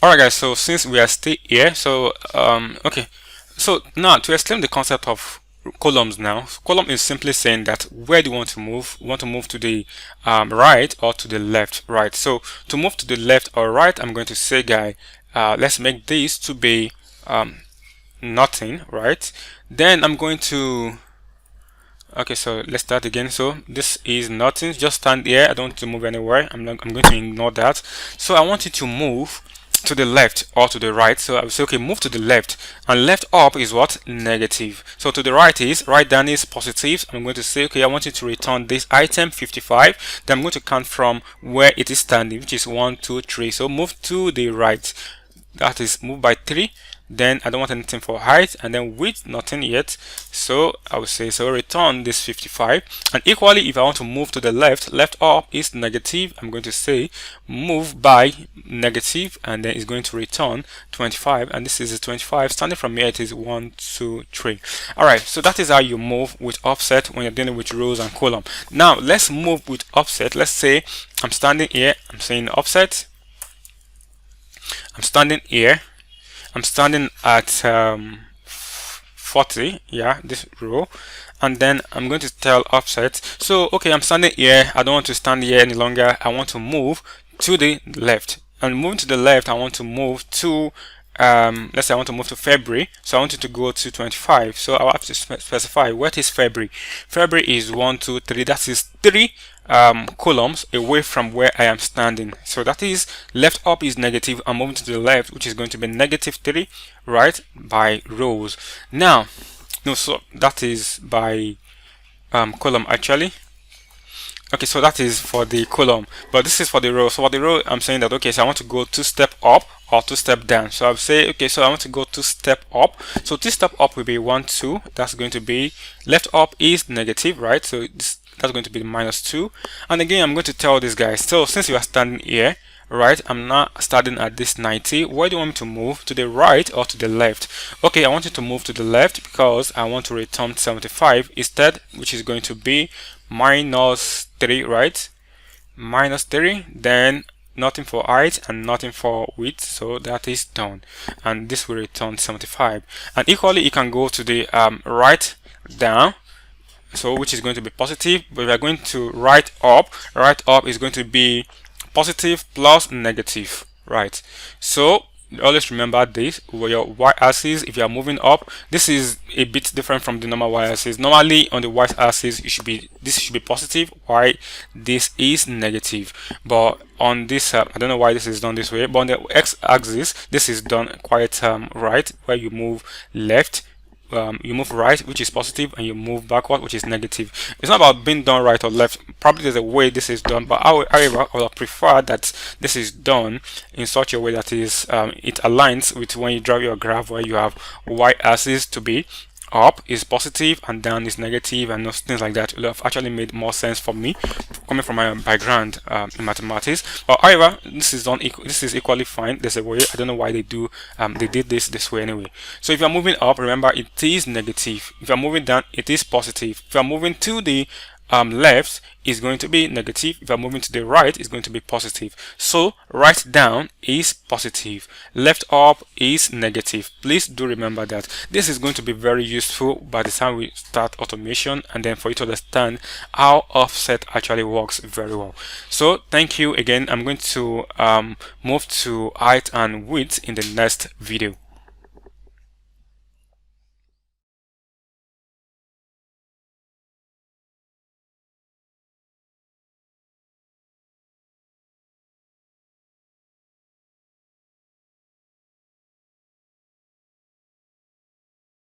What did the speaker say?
Alright guys, so since we are still here, so okay, so now to explain the concept of columns now, column is simply saying that where do you want to move? You want to move to the right or to the left, right? So to move to the left or right, I'm going to say, guy, let's make this to be nothing, right? Then I'm going to, okay, so let's start again. So this is nothing, just stand here. I don't want to move anywhere. I'm going to ignore that. So I want you to move to the left or to the right. So I will say, okay, move to the left, and left up is what? Negative. So to the right is, right down is positive. I'm going to say, okay, I want you to return this item 55. Then I'm going to count from where it is standing, which is 1 2 3. So move to the right, that is move by 3. Then I don't want anything for height, and then width, nothing yet. So I will say, so return this 55. And equally, if I want to move to the left, left up is negative. I'm going to say move by negative, and then it's going to return 25. And this is a 25. Starting from here, it is 1 2 3. All right, so that is how you move with offset when you're dealing with rows and column. Now let's move with offset. Let's say I'm standing here, I'm saying offset, I'm standing here, I'm standing at 40, yeah, this row, and then I'm going to tell offset. So okay, I'm standing here, I don't want to stand here any longer. I want to move to the left, and moving to the left, I want to move to let's say I want to move to February, so I want it to go to 25. So I'll have to specify what is February. February is 1 2 3, that is 3 columns away from where I am standing. So that is left up is negative, I'm moving to the left, which is going to be negative 3, right, by rows. Now no, so that is by column actually. Okay, so that is for the column, but this is for the row. So for the row, I'm saying that, okay, so I want to go 2 step up or 2 step down. So I'll say, okay, so I want to go 2 step up. So 2 step up will be 1 2. That's going to be left up is negative, right? So that's going to be -2. And again, I'm going to tell this guy, so since you are standing here, right, I'm not starting at this 90. Where do you want me to move? To the right or to the left? Okay, I want you to move to the left because I want to return 75 instead, which is going to be -3, right? -3, then nothing for height and nothing for width, so that is done, and this will return 75. And equally, you can go to the right down, so which is going to be positive, but we are going to right up is going to be positive plus negative, right? So always remember this, where your y-axis, if you are moving up, this is a bit different from the normal y-axis. Normally on the y-axis this should be positive, while this is negative. But on this I don't know why this is done this way, but on the x-axis this is done quite right, where you move left, you move right, which is positive, and you move backward, which is negative. It's not about being done right or left. Probably there's a way this is done, but however, I would prefer that this is done in such a way that is it aligns with when you draw your graph, where you have y-axis to be up is positive and down is negative, and those things like that. It would have actually made more sense for me, coming from my background in mathematics. But however, this is done. This is equally fine. There's a way. I don't know why they did this way anyway. So if you're moving up, remember it is negative. If you're moving down, it is positive. If you're moving to the left, is going to be negative. If I'm moving to the right, it's going to be positive. So right down is positive, left up is negative. Please do remember that. This is going to be very useful by the time we start automation, and then for you to understand how offset actually works very well. So thank you again. I'm going to move to height and width in the next video.